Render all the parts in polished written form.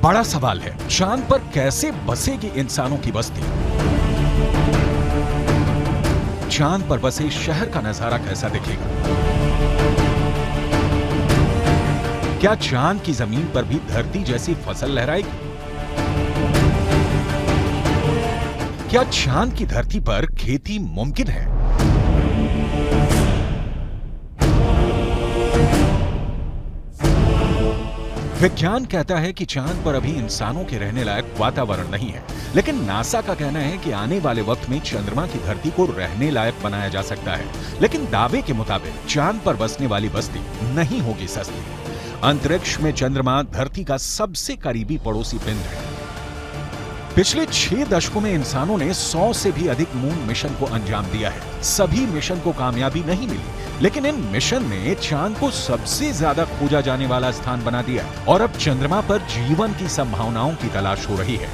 बड़ा सवाल है, चांद पर कैसे बसेगी इंसानों की बस्ती? चांद पर बसे शहर का नजारा कैसा दिखेगा? क्या चांद की जमीन पर भी धरती जैसी फसल लहराएगी? क्या चांद की धरती पर खेती मुमकिन है? विज्ञान कहता है कि चांद पर अभी इंसानों के रहने लायक वातावरण नहीं है, लेकिन नासा का कहना है कि आने वाले वक्त में चंद्रमा की धरती को रहने लायक बनाया जा सकता है। लेकिन दावे के मुताबिक चांद पर बसने वाली बस्ती नहीं होगी सस्ती। अंतरिक्ष में चंद्रमा धरती का सबसे करीबी पड़ोसी पिंड है। पिछले 6 दशकों में इंसानों ने 100 से भी अधिक मून मिशन को अंजाम दिया है। सभी मिशन को कामयाबी नहीं मिली, लेकिन इन मिशन ने चांद को सबसे ज्यादा खोजा जाने वाला स्थान बना दिया और अब चंद्रमा पर जीवन की संभावनाओं की तलाश हो रही है।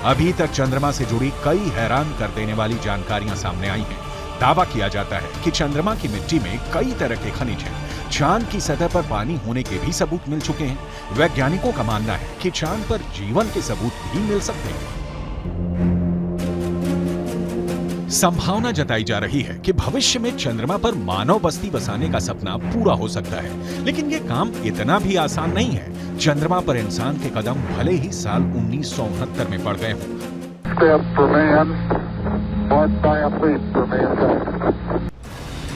अभी तक चंद्रमा से जुड़ी कई हैरान कर देने वाली जानकारियां सामने आई हैं। दावा किया जाता है कि चंद्रमा की मिट्टी में कई तरह के खनिज हैं। चांद की सतह पर पानी होने के भी सबूत मिल चुके हैं। वैज्ञानिकों का मानना है कि चांद पर जीवन के सबूत भी मिल सकते हैं। संभावना जताई जा रही है कि भविष्य में चंद्रमा पर मानव बस्ती बसाने का सपना पूरा हो सकता है, लेकिन यह काम इतना भी आसान नहीं है। चंद्रमा पर इंसान के कदम भले ही साल 1969 में पड़ गए हों,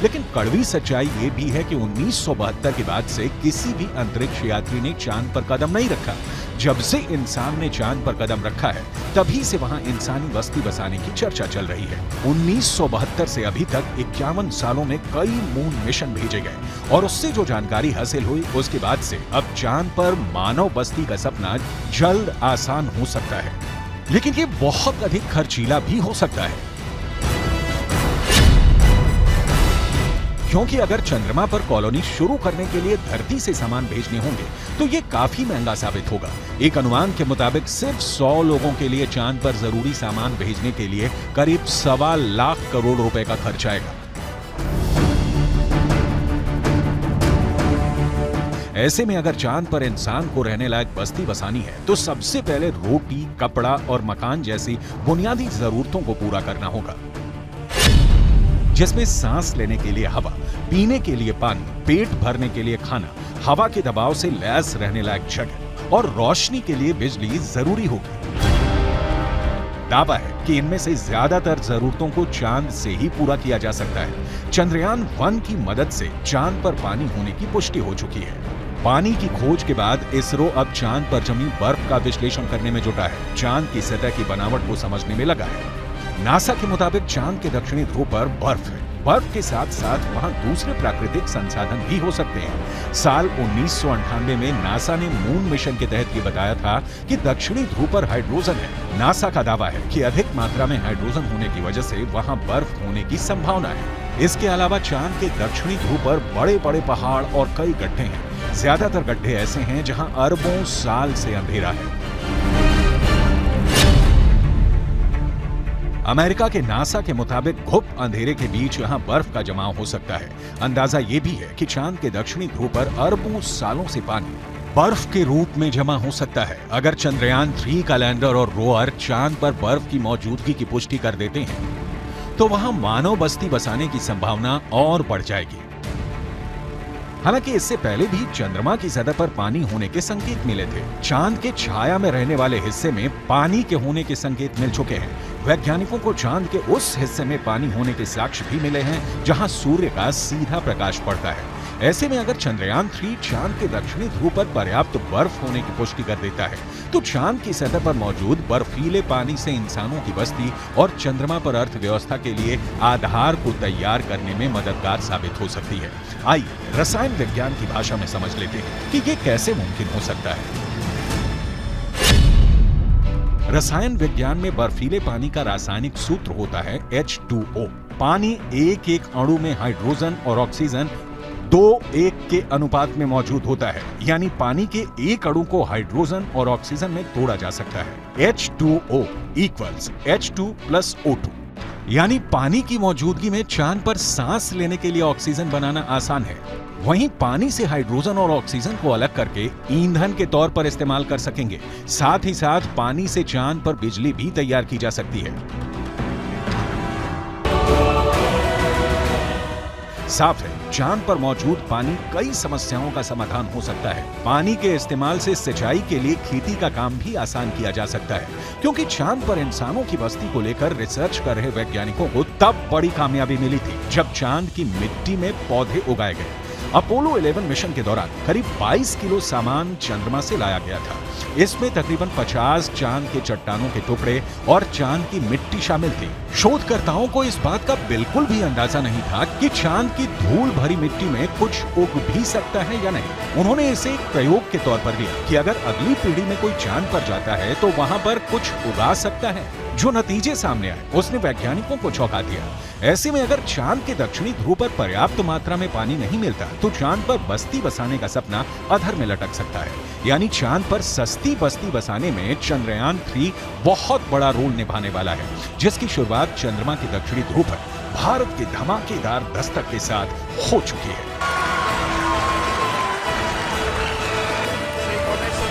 लेकिन कड़वी सच्चाई ये भी है कि 1972 के बाद से किसी भी अंतरिक्ष यात्री ने चांद पर कदम नहीं रखा। जब से इंसान ने चांद पर कदम रखा है, तभी से वहां इंसानी बस्ती बसाने की चर्चा चल रही है। 1972 से अभी तक 51 सालों में कई मून मिशन भेजे गए और उससे जो जानकारी हासिल हुई, उसके बाद से अब चांद पर मानव बस्ती का सपना जल्द आसान हो सकता है, लेकिन ये बहुत अधिक खर्चीला भी हो सकता है। क्योंकि अगर चंद्रमा पर कॉलोनी शुरू करने के लिए धरती से सामान भेजने होंगे तो ये काफी महंगा साबित होगा। एक अनुमान के मुताबिक सिर्फ 100 लोगों के लिए चांद पर जरूरी सामान भेजने के लिए करीब 1.25 लाख करोड़ रुपए का खर्च आएगा। ऐसे में अगर चांद पर इंसान को रहने लायक बस्ती बसानी है तो सबसे पहले रोटी, कपड़ा और मकान जैसी बुनियादी जरूरतों को पूरा करना होगा, जिसमें सांस लेने के लिए हवा, पीने के लिए पानी, पेट भरने के लिए खाना, हवा के दबाव से लैस रहने लायक जगह और रोशनी के लिए बिजली जरूरी होगी। दावा है कि इनमें से ज्यादातर जरूरतों को चांद से ही पूरा किया जा सकता है। चंद्रयान 1 की मदद से चांद पर पानी होने की पुष्टि हो चुकी है। पानी की खोज के बाद इसरो अब चांद पर जमी बर्फ का विश्लेषण करने में जुटा है। चांद की सतह की बनावट को समझने में लगा है। नासा के मुताबिक चांद के दक्षिणी ध्रुव पर बर्फ है। बर्फ के साथ साथ वहां दूसरे प्राकृतिक संसाधन भी हो सकते हैं। साल 1998 में नासा ने मून मिशन के तहत ये बताया था कि दक्षिणी ध्रुव पर हाइड्रोजन है। नासा का दावा है कि अधिक मात्रा में हाइड्रोजन होने की वजह से वहां बर्फ होने की संभावना है। इसके अलावा चांद के दक्षिणी ध्रुव पर बड़े-बड़े पहाड़ और कई गड्ढे हैं। ज्यादातर गड्ढे ऐसे हैं जहां अरबों साल से अंधेरा है। अमेरिका के नासा के मुताबिक घुप अंधेरे के बीच यहां बर्फ का जमाव हो सकता है। अंदाजा ये भी है कि चांद के दक्षिणी ध्रुव पर अरबों सालों से पानी बर्फ के रूप में जमा हो सकता है। अगर चंद्रयान 3 का लैंडर और रोवर चांद पर बर्फ की मौजूदगी की पुष्टि कर देते हैं तो वहां मानव बस्ती बसाने की संभावना और बढ़ जाएगी। हालांकि इससे पहले भी चंद्रमा की सतह पर पानी होने के संकेत मिले थे। चांद के छाया में रहने वाले हिस्से में पानी के होने के संकेत मिल चुके हैं। वैज्ञानिकों को चांद के उस हिस्से में पानी होने के साक्ष्य भी मिले हैं जहां सूर्य का सीधा प्रकाश पड़ता है। ऐसे में अगर चंद्रयान 3 चांद के दक्षिणी ध्रुव पर पर्याप्त बर्फ होने की पुष्टि कर देता है तो चांद की सतह पर मौजूद बर्फीले पानी से इंसानों की बस्ती और चंद्रमा पर अर्थव्यवस्था के लिए आधार को तैयार करने में मददगार साबित हो सकती है। आइए रसायन विज्ञान की भाषा में समझ लेते हैं कि ये कैसे मुमकिन हो सकता है। रसायन विज्ञान में बर्फीले पानी का रासायनिक सूत्र होता है H2O। पानी एक एक अणु में हाइड्रोजन और ऑक्सीजन 2:1 के अनुपात में मौजूद होता है, यानी पानी के एक अणु को हाइड्रोजन और ऑक्सीजन में तोड़ा जा सकता है। H2O equals H2 plus O2, यानी पानी की मौजूदगी में चांद पर सांस लेने के लिए ऑक्सीजन बनाना आसान है। वहीं पानी से हाइड्रोजन और ऑक्सीजन को अलग करके ईंधन के तौर पर इस्तेमाल कर सकेंगे। साथ ही साथ पानी से चांद पर बिजली भी तैयार की जा सकती है। साफ है, चांद पर मौजूद पानी कई समस्याओं का समाधान हो सकता है। पानी के इस्तेमाल से सिंचाई के लिए खेती का काम भी आसान किया जा सकता है, क्योंकि चांद पर इंसानों की बस्ती को लेकर रिसर्च कर रहे वैज्ञानिकों को तब बड़ी कामयाबी मिली थी जब चांद की मिट्टी में पौधे उगाए गए। अपोलो 11 मिशन के दौरान करीब 22 किलो सामान चंद्रमा से लाया गया था। इसमें तकरीबन 50 चांद के चट्टानों के टुकड़े और चांद की मिट्टी शामिल थी। शोधकर्ताओं को इस बात का बिल्कुल भी अंदाजा नहीं था कि चांद की धूल भरी मिट्टी में कुछ उग भी सकता है या नहीं। उन्होंने इसे एक प्रयोग के तौर पर लिया कि अगर अगली पीढ़ी में कोई चांद पर जाता है तो वहां पर कुछ उगा सकता है। जो नतीजे सामने आए उसने वैज्ञानिकों को चौंका दिया। ऐसे में अगर चांद के दक्षिणी ध्रुव पर पर्याप्त मात्रा में पानी नहीं मिलता तो चांद पर बस्ती बसाने का सपना अधर में लटक सकता है। यानी चांद पर सस्ती बस्ती बसाने में चंद्रयान 3 बहुत बड़ा रोल निभाने वाला है, जिसकी शुरुआत चंद्रमा के दक्षिणी ध्रुव पर भारत के धमाकेदार दस्तक के साथ हो चुकी है।